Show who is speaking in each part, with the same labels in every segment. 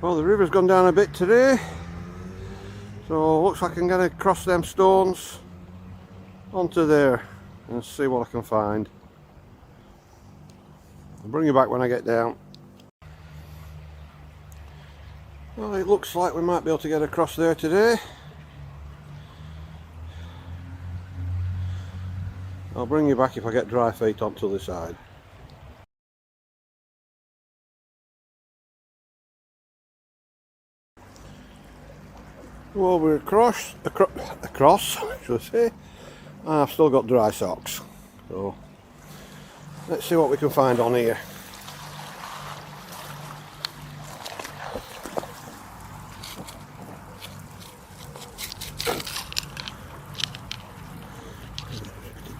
Speaker 1: Well, the river's gone down a bit today, so looks like I'm going to cross them stones onto there and see what I can find. I'll bring you back when I get down. Well, it looks like we might be able to get across there today. I'll bring you back if I get dry feet onto the side. Well, we're across, should I say. I've still got dry socks, so let's see what we can find on here.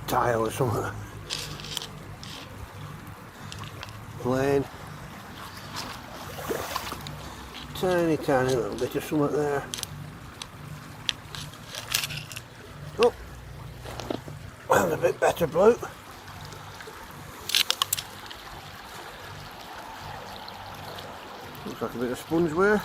Speaker 1: Tile or something. Plain. Tiny little bit of something there. Oh, and a bit better blue. Looks like a bit of sponge wear.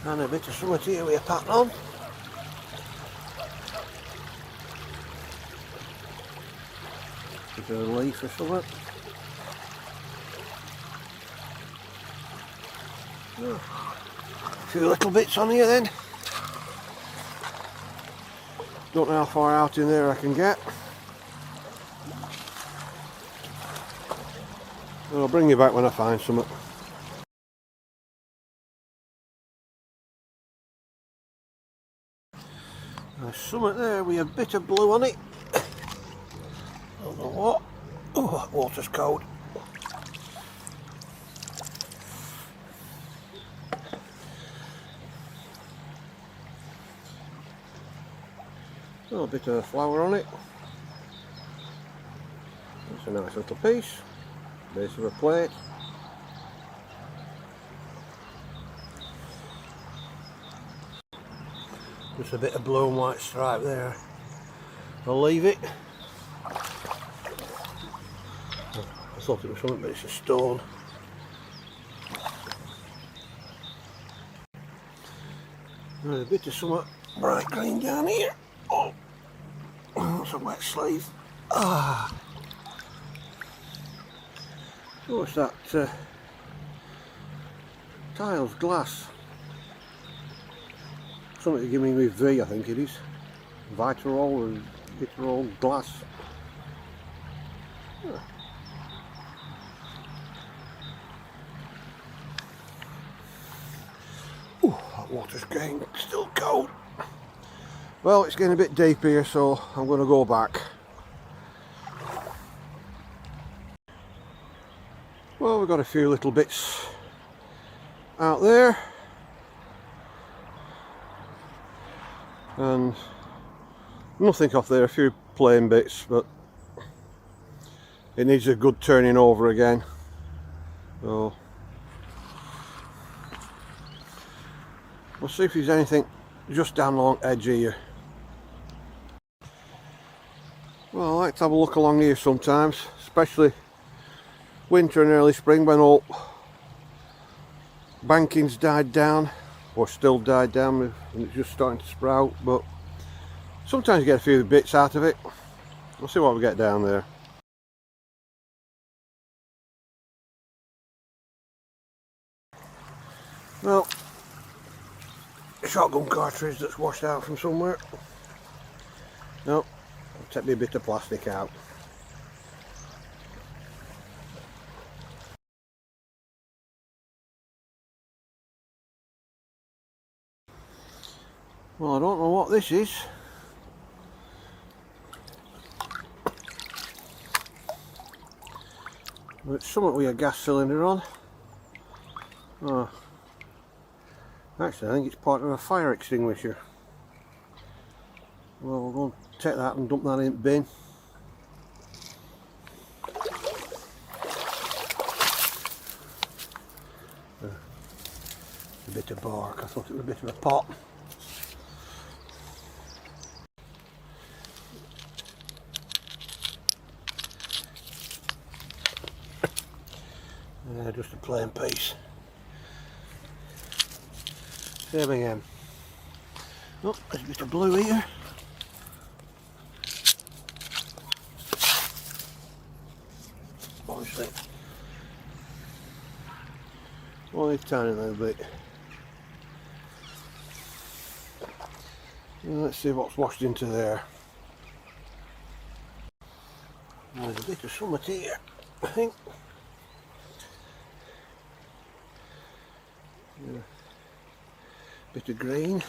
Speaker 1: And a bit of something here with a pattern on. Bit of a leaf or something. Oh, a few little bits on here then. Don't know how far out in there I can get. I'll bring you back when I find something. There's something there with a bit of blue on it. I don't know what. Oh, that water's cold. Oh, a bit of a flower on it. That's a nice little piece. Base of a plate. Just a bit of blue and white stripe there. I'll leave it. I thought it was something, but it's a stone. There's a bit of something bright green down here. Oh, that's a wet sleeve. Ah. What's that? Tiles, glass. Something to give me with V, I think it is. Vitarol and Vitarol glass. Oh. Ooh, that water's getting still cold. Well, it's getting a bit deep here, so I'm going to go back. Well, we've got a few little bits out there. And nothing off there, a few plain bits, but it needs a good turning over again. So we'll see if there's anything just down along edge here. Well, I like to have a look along here sometimes, especially winter and early spring when all banking's died down, or still died down, and it's just starting to sprout, but sometimes you get a few bits out of it. We'll see what we get down there. Well, a shotgun cartridge that's washed out from somewhere. No, I'll take me a bit of plastic out. Well, I don't know what this is. But it's something with a gas cylinder on. Oh. Actually, I think it's part of a fire extinguisher. Well, we'll go and take that and dump that in the bin. a bit of bark. I thought it was a bit of a pot. Just a plain piece. Same again. Oh, there's a bit of blue here. Obviously, only a tiny little bit. And let's see what's washed into there. There's a bit of summit here, I think. Yeah. Bit of green.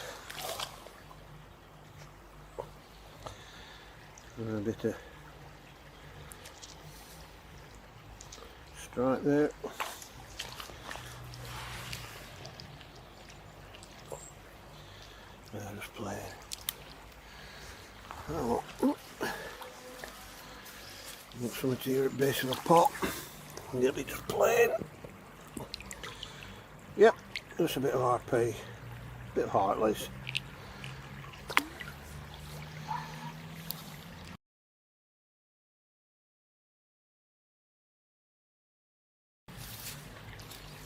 Speaker 1: And a bit of stripe there. Just plain. Oh, got something here at the base of a pot. It'll be just plain. Yep, just a bit of RP, a bit of Hartley's.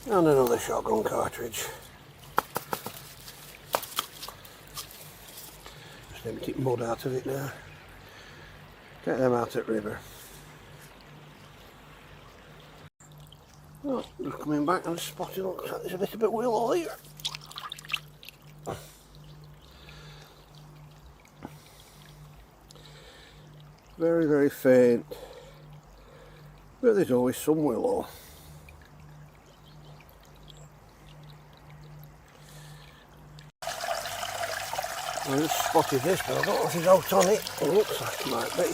Speaker 1: And another shotgun cartridge. Just empty mud out of it now. Get them out at Ribble. Oh, just coming back and spotting, looks like there's a bit of willow here. Very, very faint. But there's always some willow. I just spotted this, but I don't know if he's out on it. It looks like it might be.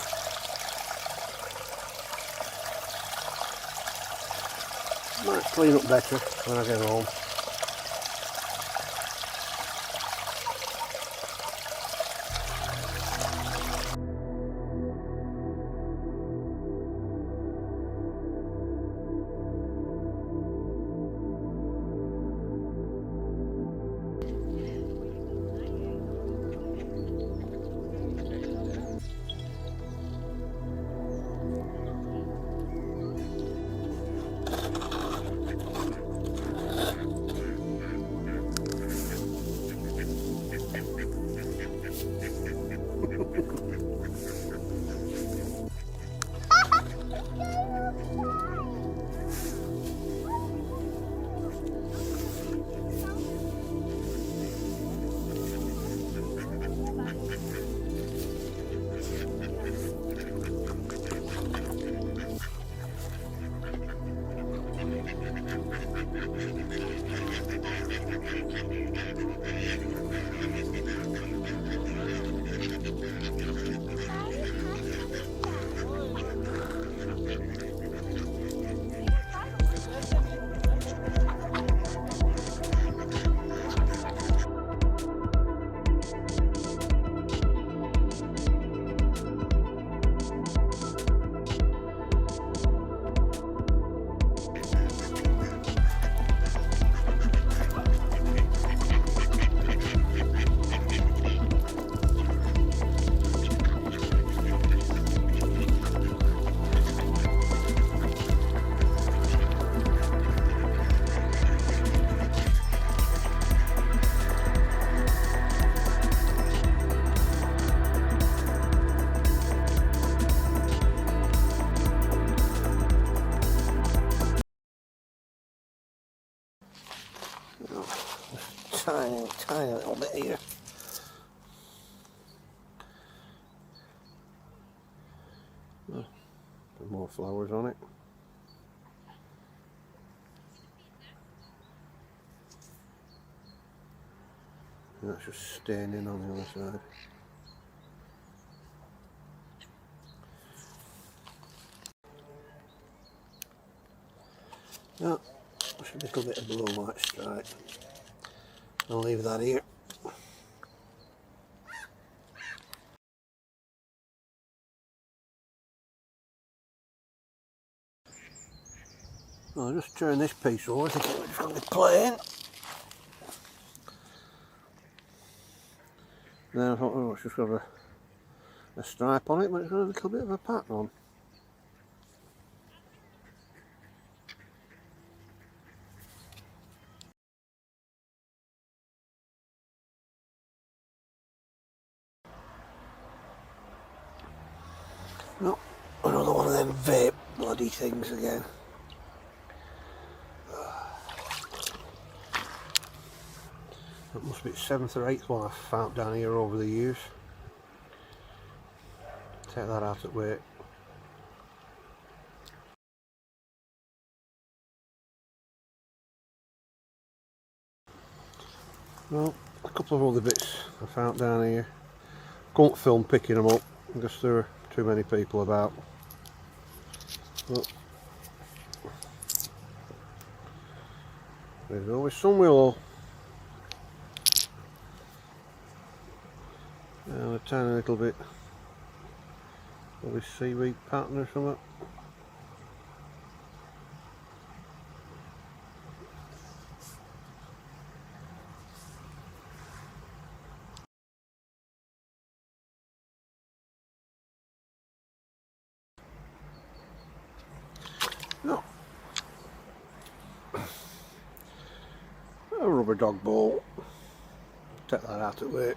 Speaker 1: Might clean up better when I get home. Tiny little bit here. Oh, some more flowers on it. And that's just staining on the other side. Oh, just a little bit of blue white stripe. I'll leave that here. I'll just turn this piece over, I think it's going to be plain. Then I thought, oh, it's just got a stripe on it, but it's got a little bit of a pattern on. No, another one of them vape bloody things again. That must be 7th or 8th one I've found down here over the years. Take that out of weight. Well, a couple of other bits I found down here. Couldn't film picking them up because there are too many people about. But there's always some willow. And a tiny little bit of this seaweed pattern or something. No. A rubber dog ball. Take that out of the way.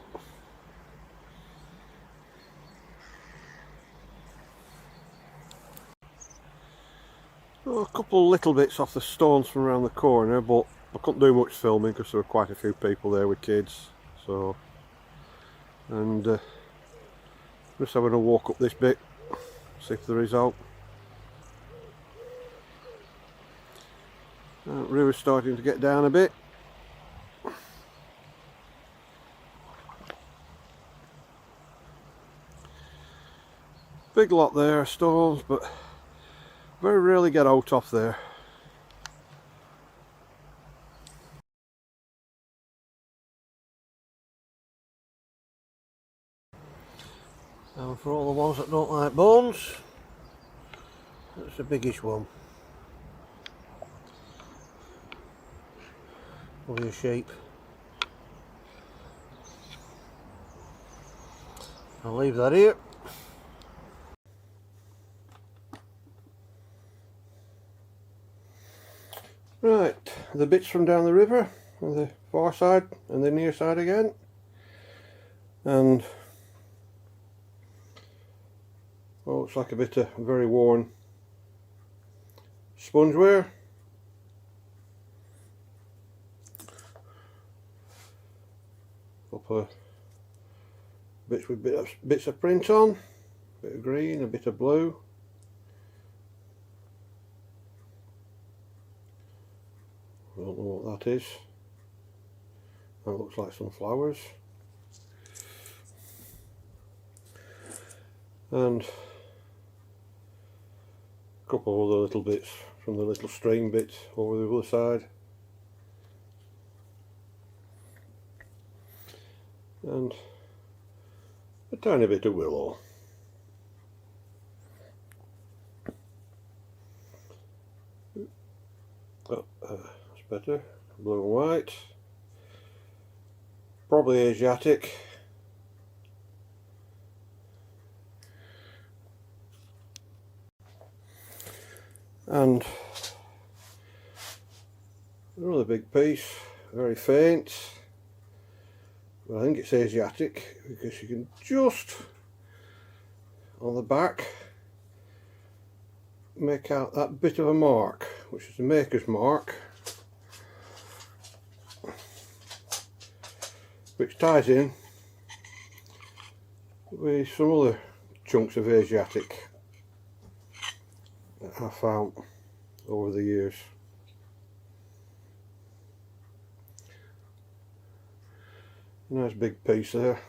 Speaker 1: Oh, a couple of little bits off the stones from around the corner, but I couldn't do much filming because there were quite a few people there with kids. So, and just having a walk up this bit, see if there is out. River's starting to get down a bit. Big lot there of stones, but very rarely get out off there. And for all the ones that don't like bones, that's the biggest one. Probably a sheep. I'll leave that here. Right, the bits from down the river on the far side and the near side again. And well, looks like a bit of very worn spongeware. Couple of bits with bits of print on, a bit of green, a bit of blue. I don't know what that is. That looks like some flowers. And a couple of other little bits from the little stream bit over the other side. And a tiny bit of willow. Oh, that's better. Blue and white. Probably Asiatic. And another big piece, very faint. Well, I think it's Asiatic because you can just on the back make out that bit of a mark, which is the maker's mark, which ties in with some other chunks of Asiatic that I found over the years. Nice big piece there.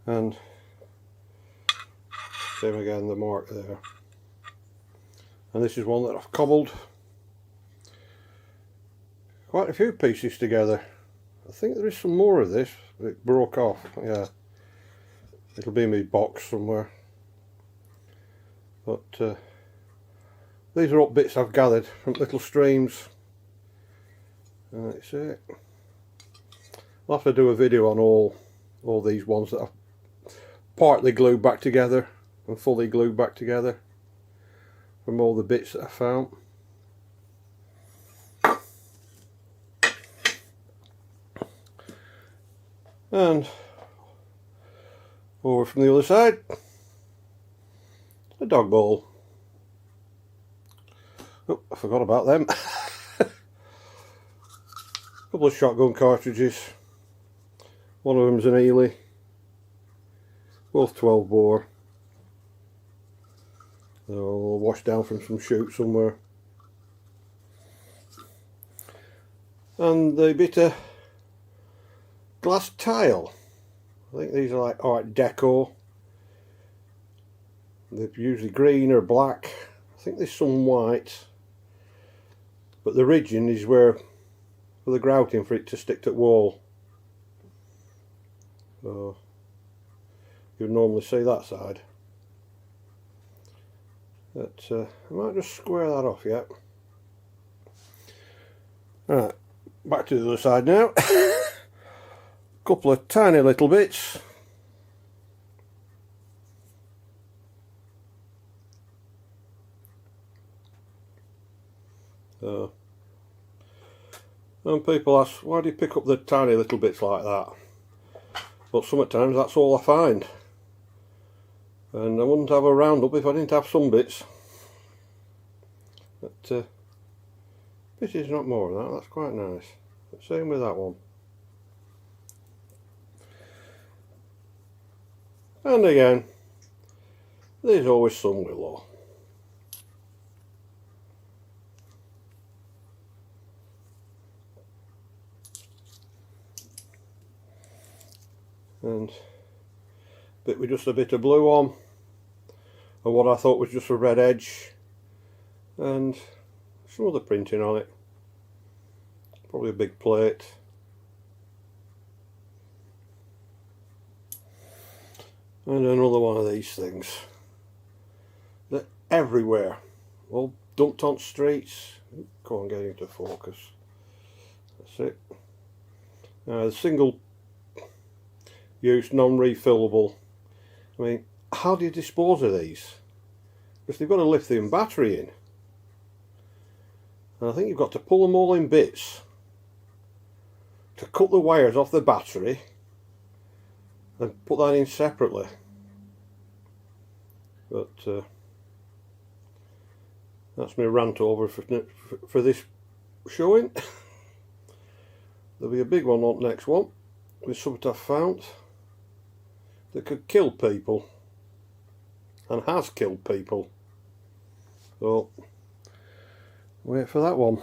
Speaker 1: And same again, the mark there. And this is one that I've cobbled quite a few pieces together. I think there is some more of this, but it broke off. Yeah, it'll be in my box somewhere. But these are up bits I've gathered from little streams. And that's it. I'll have to do a video on all these ones that I've partly glued back together and fully glued back together from all the bits that I found. And over from the other side, a dog bowl. Oh, I forgot about them. A couple of shotgun cartridges. One of them's an Ely. Both 12 bore. They'll wash down from some shoot somewhere. And a bit of glass tile. I think these are like Art Deco. They're usually green or black. I think there's some white. But the ridging is where for the grouting for it to stick to the wall. So you'd normally see that side. But I might just square that off yet. Right, back to the other side now. Couple of tiny little bits. And people ask, why do you pick up the tiny little bits like that? But sometimes that's all I find. And I wouldn't have a roundup if I didn't have some bits. But this is not more than that, that's quite nice. But same with that one. And again, there's always some willow. And bit with just a bit of blue on, and what I thought was just a red edge, and some other printing on it. Probably a big plate. And another one of these things. They're everywhere. All dumped on streets. Go on, get into focus. That's it. The single use, non-refillable. I mean, how do you dispose of these? Because they've got a lithium battery in. And I think you've got to pull them all in bits to cut the wires off the battery and put that in separately. But that's my rant over for this showing. There'll be a big one on next one with something I've found that could kill people and has killed people. So wait for that one.